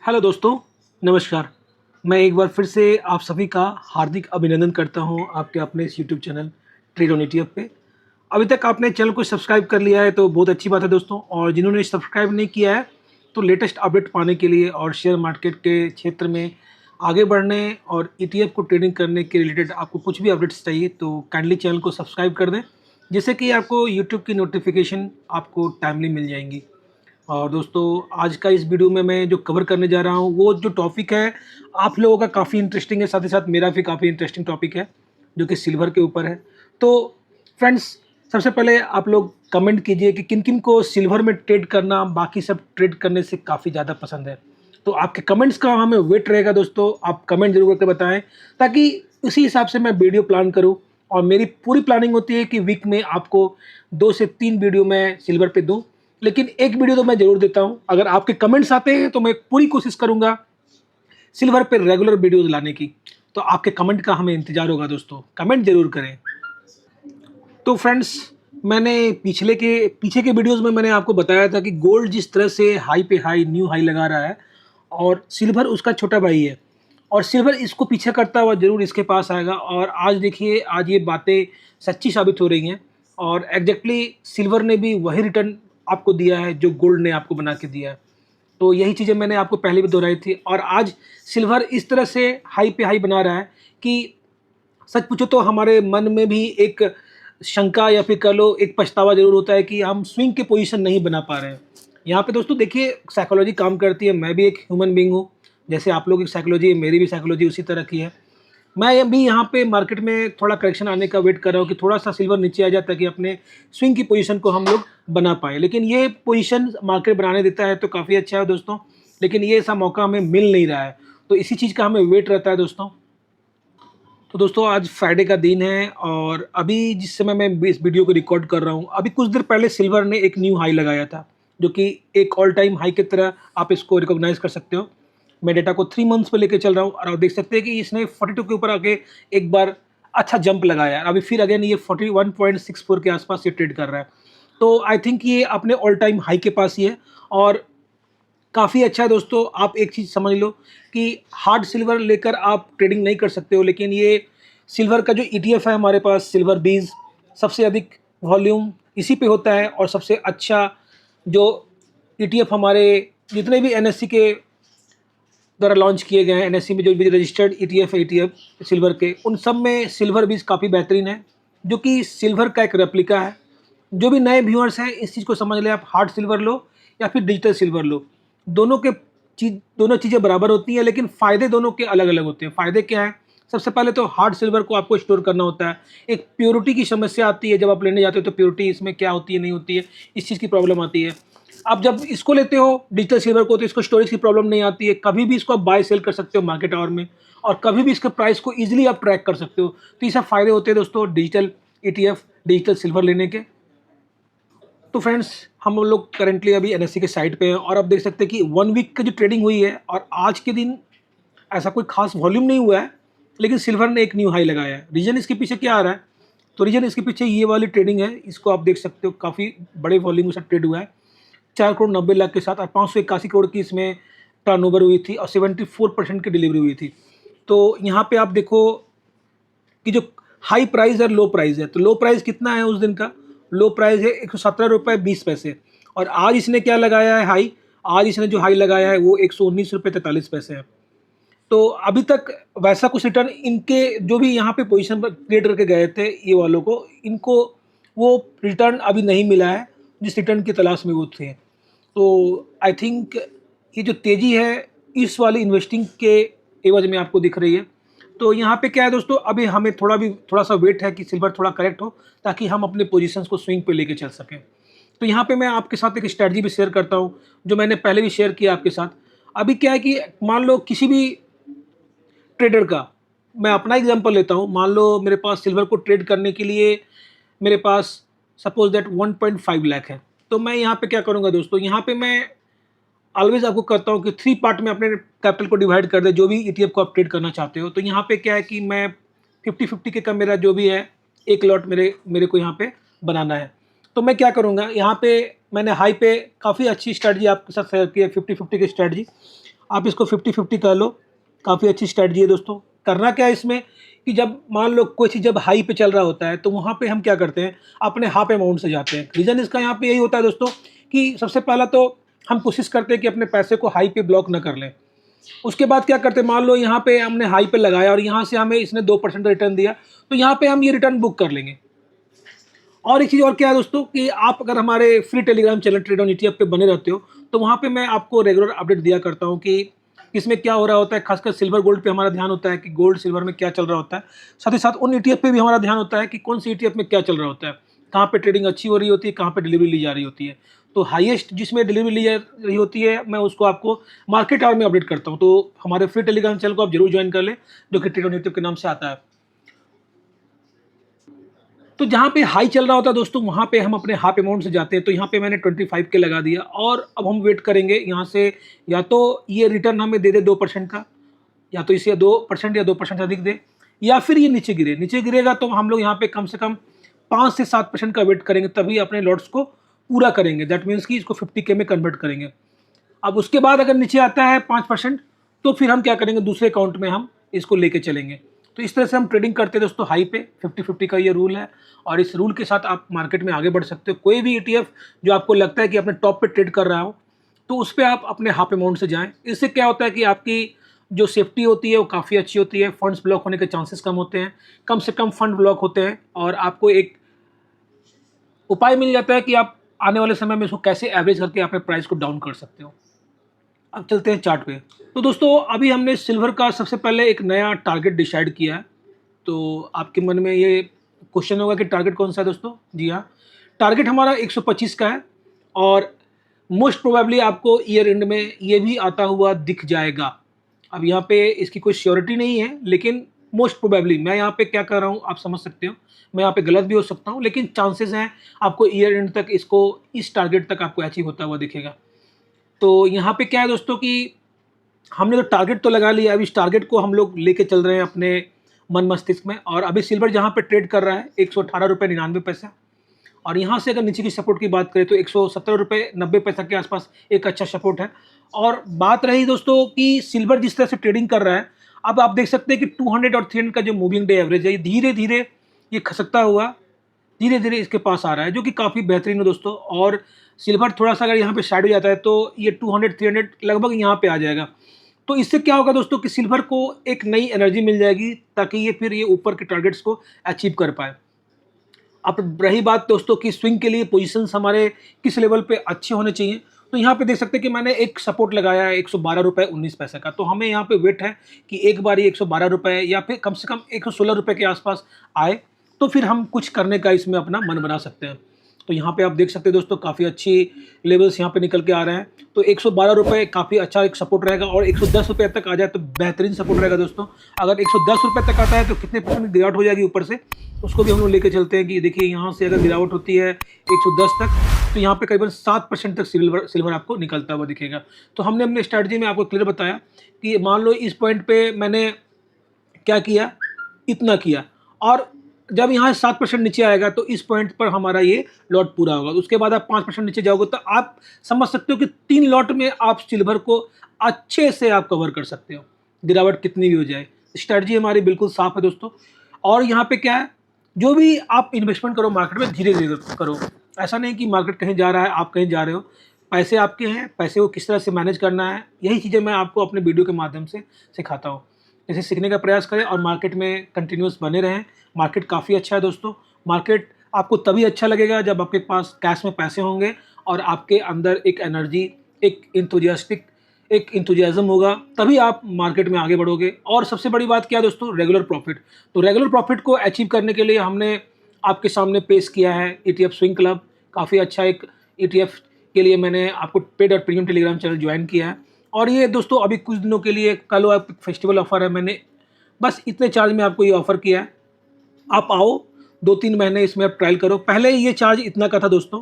Hello दोस्तों, नमस्कार। मैं एक बार फिर से आप सभी का हार्दिक अभिनंदन करता हूं आपके अपने इस YouTube channel trade on ETF पे। अभी तक आपने चैनल को सब्सक्राइब कर लिया है तो बहुत अच्छी बात है दोस्तों, और जिन्होंने सब्सक्राइब नहीं किया है तो लेटेस्ट अपडेट पाने के लिए और शेयर मार्केट के क्षेत्र में आगे बढ़ने और ईटीएफ को ट्रेडिंग करने के रिलेटेड आपको कुछ भी अपडेट्स चाहिए तो काइंडली चैनल को सब्सक्राइब कर दें, जिससे कि आपको यूट्यूब की नोटिफिकेशन आपको टाइमली मिल जाएंगी। और दोस्तों, आज का इस वीडियो में मैं जो कवर करने जा रहा हूँ वो जो टॉपिक है आप लोगों का काफ़ी इंटरेस्टिंग है, साथ ही साथ मेरा भी काफ़ी इंटरेस्टिंग टॉपिक है जो कि सिल्वर के ऊपर है। तो फ्रेंड्स, सबसे पहले आप लोग कमेंट कीजिए कि किन किन को सिल्वर में ट्रेड करना बाकी सब ट्रेड करने से काफ़ी ज़्यादा पसंद है। तो आपके कमेंट्स का हमें वेट रहेगा दोस्तों, आप कमेंट जरूर करके बताएं ताकि उसी हिसाब से मैं वीडियो प्लान करूं। और मेरी पूरी प्लानिंग होती है कि वीक में आपको 2 से 3 वीडियो मैं सिल्वर पे दूं, लेकिन एक वीडियो तो मैं जरूर देता हूं। अगर आपके कमेंट्स आते हैं तो मैं पूरी कोशिश करूंगा सिल्वर पे रेगुलर वीडियोस लाने की। तो आपके कमेंट का हमें इंतजार होगा दोस्तों, कमेंट जरूर करें। तो फ्रेंड्स, मैंने पीछे के वीडियोस में मैंने आपको बताया था कि गोल्ड जिस तरह से हाई पे हाई न्यू हाई लगा रहा है और सिल्वर उसका छोटा भाई है, और सिल्वर इसको पीछे करता हुआ जरूर इसके पास आएगा। और आज देखिए, आज ये बातें सच्ची साबित हो रही हैं और एग्जैक्टली सिल्वर ने भी वही रिटर्न आपको दिया है जो गोल्ड ने आपको बना के दिया है। तो यही चीज़ें मैंने आपको पहले भी दोहराई थी, और आज सिल्वर इस तरह से हाई पे हाई बना रहा है कि सच पूछो तो हमारे मन में भी एक शंका या फिर कह लो एक पछतावा ज़रूर होता है कि हम स्विंग की पोजीशन नहीं बना पा रहे हैं। यहाँ पे दोस्तों देखिए, साइकोलॉजी काम करती है। मैं भी एक ह्यूमन बीइंग हूँ, जैसे आप लोगों की साइकोलॉजी है, मेरी भी साइकोलॉजी उसी तरह की है। मैं भी यहाँ पे मार्केट में थोड़ा करेक्शन आने का वेट कर रहा हूँ कि थोड़ा-सा सिल्वर नीचे आ जाए ताकि अपने स्विंग की पोजीशन को हम लोग बना पाएँ। लेकिन ये पोजीशन मार्केट बनाने देता है तो काफ़ी अच्छा है दोस्तों, लेकिन ये ऐसा मौका हमें मिल नहीं रहा है। तो इसी चीज़ का हमें वेट रहता है दोस्तों। तो दोस्तों, आज फ्राइडे का दिन है और अभी जिस समय मैं इस वीडियो को रिकॉर्ड कर रहा हूँ, अभी कुछ देर पहले सिल्वर ने एक न्यू हाई लगाया था, जो कि एक ऑल टाइम हाई की तरह आप इसको रिकॉग्नाइज़ कर सकते हो। मैं डेटा को 3 मंथ्स पे लेके चल रहा हूँ और आप देख सकते हैं कि इसने 42 के ऊपर आके एक बार अच्छा जंप लगाया। अभी फिर अगेन ये 41.64 के आसपास ये ट्रेड कर रहा है। तो आई थिंक ये अपने ऑल टाइम हाई के पास ही है और काफ़ी अच्छा है दोस्तों। आप एक चीज़ समझ लो कि हार्ड सिल्वर लेकर आप ट्रेडिंग नहीं कर सकते हो, लेकिन ये सिल्वर का जो ईटीएफ है हमारे पास, सिल्वर बीज, सबसे अधिक वॉल्यूम इसी पे होता है और सबसे अच्छा जो ईटीएफ हमारे जितने भी एनएससी के द्वारा लॉन्च किए गए हैं, एनएससी में जो भी रजिस्टर्ड ईटीएफ है, ईटीएफ सिल्वर के, उन सब में सिल्वर बीज काफ़ी बेहतरीन है, जो कि सिल्वर का एक रेप्लिका है। जो भी नए व्यूअर्स हैं इस चीज़ को समझ लें, आप हार्ड सिल्वर लो या फिर डिजिटल सिल्वर लो, दोनों चीज़ें बराबर होती हैं, लेकिन फ़ायदे दोनों के अलग अलग होते हैं। फ़ायदे क्या हैं? सबसे पहले तो हार्ड सिल्वर को आपको स्टोर करना होता है। एक प्योरिटी की समस्या आती है, जब आप लेने जाते हो तो प्योरिटी इसमें क्या होती है नहीं होती है, इस चीज़ की प्रॉब्लम आती है। आप जब इसको लेते हो डिजिटल सिल्वर को तो इसको स्टोरेज की प्रॉब्लम नहीं आती है, कभी भी इसको आप बाय सेल कर सकते हो मार्केट आवर में, और कभी भी इसके प्राइस को ईजिली आप ट्रैक कर सकते हो। तो ये सब फ़ायदे होते हैं दोस्तों डिजिटल ईटीएफ, डिजिटल सिल्वर लेने के। तो फ्रेंड्स, हम लोग करेंटली अभी एनएससी के साइट पे हैं और आप देख सकते हैं कि 1 वीक की जो ट्रेडिंग हुई है और आज के दिन ऐसा कोई खास वॉल्यूम नहीं हुआ है, लेकिन सिल्वर ने एक न्यू हाई लगाया है। रीजन इसके पीछे क्या आ रहा है? तो रीजन इसके पीछे ये वाली ट्रेडिंग है, इसको आप देख सकते हो, काफ़ी बड़े वॉल्यूम के साथ ट्रेड हुआ है, 4 करोड़ 90 लाख के साथ, और 581 करोड़ की इसमें टर्नओवर हुई थी और 74% की डिलीवरी हुई थी। तो यहाँ पे आप देखो कि जो हाई प्राइस है, लो प्राइस है, तो लो प्राइस कितना है उस दिन का? लो प्राइस है 117 रुपये 20 पैसे, और आज इसने क्या लगाया है हाई? आज इसने जो हाई लगाया है वो 119 रुपये 43 पैसे है। तो अभी तक वैसा कुछ रिटर्न इनके जो भी यहाँ पे पोजीशन पर क्रिएट करके गए थे ये वालों को, इनको वो रिटर्न अभी नहीं मिला है जिस रिटर्न की तलाश में वो थे। तो आई थिंक ये जो तेज़ी है इस वाली इन्वेस्टिंग के एवज में आपको दिख रही है। तो यहाँ पे क्या है दोस्तों, अभी हमें थोड़ा सा वेट है कि सिल्वर थोड़ा करेक्ट हो ताकि हम अपने पोजीशंस को स्विंग पे लेके चल सकें। तो यहाँ पे मैं आपके साथ एक स्ट्रैटेजी भी शेयर करता हूँ जो मैंने पहले भी शेयर किया आपके साथ। अभी क्या है कि मान लो किसी भी ट्रेडर का, मैं अपना एग्जांपल लेता हूँ, मान लो मेरे पास सिल्वर को ट्रेड करने के लिए मेरे पास सपोज दैट 1.5 लाख है। तो मैं यहाँ पे क्या करूँगा दोस्तों, यहाँ पे मैं ऑलवेज आपको कहता हूँ कि 3 पार्ट में अपने कैपिटल को डिवाइड कर दे, जो भी ईटीएफ को आप ट्रेड करना चाहते हो। तो यहाँ पे क्या है कि मैं 50-50 के का मेरा जो भी है एक लॉट मेरे को यहाँ पे बनाना है। तो मैं क्या करूँगा, यहाँ पे मैंने हाई पे काफ़ी अच्छी स्ट्रेटजी आपके साथ शेयर की है, 50-50 की स्ट्रेटजी। आप इसको 50-50 कर लो, काफ़ी अच्छी स्ट्रैटेजी है दोस्तों। करना क्या है इसमें कि जब मान लो कोई चीज़ जब हाई पे चल रहा होता है, तो वहाँ पे हम क्या करते हैं, अपने हाफ अमाउंट से जाते हैं। रीज़न इसका यहाँ पे यही होता है दोस्तों कि सबसे पहला तो हम कोशिश करते हैं कि अपने पैसे को हाई पे ब्लॉक ना कर लें। उसके बाद क्या करते हैं, मान लो यहाँ पे हमने हाई पे लगाया और यहाँ से हमें इसने 2% का रिटर्न दिया, तो यहाँ पे हम ये रिटर्न बुक कर लेंगे। और एक चीज़ और क्या है दोस्तों कि आप अगर हमारे free Telegram channel trade on ETF पे बने रहते हो, तो वहाँ पे मैं आपको रेगुलर अपडेट दिया करता हूँ कि इसमें क्या हो रहा होता है। खासकर सिल्वर गोल्ड पे हमारा ध्यान होता है कि गोल्ड सिल्वर में क्या चल रहा होता है। साथ ही साथ उन ईटीएफ पे भी हमारा ध्यान होता है कि कौन सी ईटीएफ में क्या चल रहा होता है, कहाँ पे ट्रेडिंग अच्छी हो रही होती है, कहाँ पे डिलीवरी ली जा रही होती है। तो हाईएस्ट जिसमें डिलीवरी ली जा रही होती है, मैं उसको आपको मार्केट आवर में अपडेट करता हूँ। तो हमारे फ्री टेलीग्राम चैनल को आप जरूर ज्वाइन कर लें, जो कि ट्रेड ऑन ईटीएफ के नाम से आता है। तो जहाँ पे हाई चल रहा होता है दोस्तों, वहाँ पे हम अपने हाफ अमाउंट से जाते हैं। तो यहाँ पे मैंने 25 के लगा दिया और अब हम वेट करेंगे यहाँ से, या तो ये रिटर्न हमें दे दे 2% का, या तो इसे 2% या 2% अधिक दे, या फिर ये नीचे गिरे। नीचे गिरेगा तो हम लोग यहाँ पे कम से कम 5 से 7% का वेट करेंगे, तभी अपने लॉट्स को पूरा करेंगे। दैट मीन्स कि इसको 50K में कन्वर्ट करेंगे। अब उसके बाद अगर नीचे आता है 5%, तो फिर हम क्या करेंगे, दूसरे अकाउंट में हम इसको लेके चलेंगे। तो इस तरह से हम ट्रेडिंग करते हैं दोस्तों। हाई पे 50-50 का ये रूल है, और इस रूल के साथ आप मार्केट में आगे बढ़ सकते हो। कोई भी ईटीएफ जो आपको लगता है कि अपने टॉप पे ट्रेड कर रहा हो, तो उस पर आप अपने हाफ अमाउंट से जाएं। इससे क्या होता है कि आपकी जो सेफ्टी होती है वो काफ़ी अच्छी होती है। फंड्स ब्लॉक होने के चांसेस कम होते हैं, कम से कम फंड ब्लॉक होते हैं, और आपको एक उपाय मिल जाता है कि आप आने वाले समय में इसको कैसे एवरेज करके अपने प्राइस को डाउन कर सकते हो। अब चलते हैं चार्ट पे। तो दोस्तों अभी हमने सिल्वर का सबसे पहले एक नया टारगेट डिसाइड किया है। तो आपके मन में ये क्वेश्चन होगा कि टारगेट कौन सा है दोस्तों। जी हाँ, टारगेट हमारा 125 का है, और मोस्ट प्रोबेबली आपको ईयर एंड में ये भी आता हुआ दिख जाएगा। अब यहाँ पे इसकी कोई श्योरिटी नहीं है, लेकिन मोस्ट प्रोबेबली, मैं यहाँ पे क्या कर रहा हूँ आप समझ सकते हो, मैं यहाँ पे गलत भी हो सकता हूँ, लेकिन चांसेस हैं आपको ईयर एंड तक इसको, इस टारगेट तक आपको अचीव होता हुआ दिखेगा। तो यहाँ पे क्या है दोस्तों कि हमने तो टारगेट तो लगा लिया, अब इस टारगेट को हम लोग लेके चल रहे हैं अपने मन मस्तिष्क में। और अभी सिल्वर जहाँ पे ट्रेड कर रहा है 118 रुपये 99 पैसे, और यहाँ से अगर नीचे की सपोर्ट की बात करें तो 117 रुपये 90 पैसे के आसपास एक अच्छा सपोर्ट है। और बात रही दोस्तों कि सिल्वर जिस तरह से ट्रेडिंग कर रहा है, अब आप देख सकते हैं कि 200 और 300 का जो मूविंग डे एवरेज है, ये धीरे धीरे ये खसकता हुआ धीरे धीरे इसके पास आ रहा है, जो कि काफ़ी बेहतरीन है दोस्तों। और सिल्वर थोड़ा सा अगर यहाँ पे साइड हो जाता है तो ये 200-300 लगभग यहाँ पे आ जाएगा। तो इससे क्या होगा दोस्तों कि सिल्वर को एक नई एनर्जी मिल जाएगी, ताकि ये फिर ये ऊपर के टारगेट्स को अचीव कर पाए। अब रही बात दोस्तों कि स्विंग के लिए पोजीशंस हमारे किस लेवल पे अच्छे होने चाहिए, तो यहाँ पे देख सकते हैं कि मैंने एक सपोर्ट लगाया है 112 रुपये 19 पैसे का। तो हमें यहाँ पे वेट है कि एक बार ये 112 रुपये या फिर कम से कम 116 रुपये के आसपास आए, तो फिर हम कुछ करने का इसमें अपना मन बना सकते हैं। तो यहाँ पे आप देख सकते हैं दोस्तों, काफ़ी अच्छी लेवल्स यहाँ पे निकल के आ रहे हैं। तो 112 रुपये काफ़ी अच्छा एक सपोर्ट रहेगा, और 110 रुपये तक आ जाए तो बेहतरीन सपोर्ट रहेगा दोस्तों। अगर 110 रुपये तक आता है तो कितने % गिरावट हो जाएगी ऊपर से, उसको भी हम लोग लेके चलते हैं कि देखिए यहाँ से अगर गिरावट होती है 110 तक, तो यहाँ पे करीबन 7% तक सिल्वर आपको निकलता हुआ दिखेगा। तो हमने अपने स्ट्रैटेजी में आपको क्लियर बताया कि मान लो इस पॉइंट पे मैंने क्या किया, इतना किया, और जब यहाँ 7% नीचे आएगा तो इस पॉइंट पर हमारा ये लॉट पूरा होगा। उसके बाद आप 5% नीचे जाओगे तो आप समझ सकते हो कि 3 लॉट में आप सिल्वर को अच्छे से आप कवर कर सकते हो, गिरावट कितनी भी हो जाए। स्ट्रैटेजी हमारी बिल्कुल साफ है दोस्तों। और यहाँ पे क्या है, जो भी आप इन्वेस्टमेंट करो मार्केट में धीरे धीरे करो। ऐसा नहीं कि मार्केट कहीं जा रहा है आप कहीं जा रहे हो। पैसे आपके हैं, पैसे को किस तरह से मैनेज करना है, यही चीज़ें मैं आपको अपने वीडियो के माध्यम से सिखाता हूँ। इसे सीखने का प्रयास करें और मार्केट में कंटिन्यूस बने रहें। मार्केट काफ़ी अच्छा है दोस्तों। मार्केट आपको तभी अच्छा लगेगा जब आपके पास कैश में पैसे होंगे और आपके अंदर एक एनर्जी, एक इंथुजियाज्म होगा, तभी आप मार्केट में आगे बढ़ोगे। और सबसे बड़ी बात क्या है दोस्तों, रेगुलर प्रॉफिट। तो रेगुलर प्रॉफिट को अचीव करने के लिए हमने आपके सामने पेश किया है ईटीएफ स्विंग क्लब। काफ़ी अच्छा एक ईटीएफ के लिए मैंने आपको पेड और प्रीमियम टेलीग्राम चैनल ज्वाइन किया है। और ये दोस्तों अभी कुछ दिनों के लिए, कल आप फेस्टिवल ऑफर है, मैंने बस इतने चार्ज में आपको ये ऑफ़र किया है। आप आओ 2-3 महीने इसमें आप ट्रायल करो। पहले ये चार्ज इतना का था दोस्तों,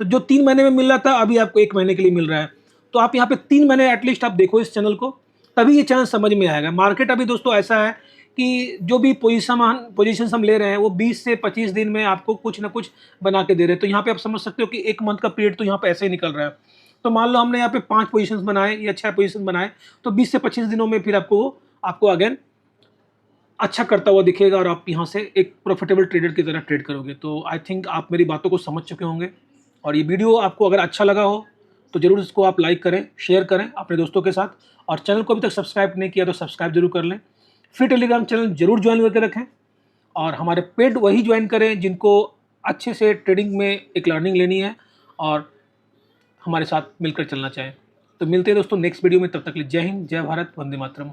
तो जो 3 महीने में मिल रहा था अभी आपको 1 महीने के लिए मिल रहा है। तो आप यहाँ पे 3 महीने एटलीस्ट आप देखो इस चैनल को, तभी ये चैनल समझ में आएगा। मार्केट अभी दोस्तों ऐसा है कि जो भी पोजीशन हम ले रहे हैं वो 20 से 25 दिन में आपको कुछ ना कुछ बना के दे रहे हैं। तो यहाँ पे आप समझ सकते हो कि 1 मंथ का पीरियड तो यहाँ पे ऐसे ही निकल रहा है। तो मान लो हमने यहाँ पे 5 पोजीशंस बनाए या 6 पोजीशन बनाए, तो 20 से 25 दिनों में फिर आपको अगेन अच्छा करता हुआ दिखेगा और आप यहाँ से एक प्रॉफिटेबल ट्रेडर की तरह ट्रेड करोगे। तो आई थिंक आप मेरी बातों को समझ चुके होंगे, और ये वीडियो आपको अगर अच्छा लगा हो तो ज़रूर इसको आप लाइक करें, शेयर करें अपने दोस्तों के साथ, और चैनल को अभी तक सब्सक्राइब नहीं किया तो सब्सक्राइब जरूर कर लें। फ्री टेलीग्राम चैनल जरूर ज्वाइन करके रखें, और हमारे पेड वही ज्वाइन करें जिनको अच्छे से ट्रेडिंग में एक लर्निंग लेनी है और हमारे साथ मिलकर चलना चाहें। तो मिलते हैं दोस्तों नेक्स्ट वीडियो में, तब तक के लिए जय हिंद, जय भारत, वंदे मातरम।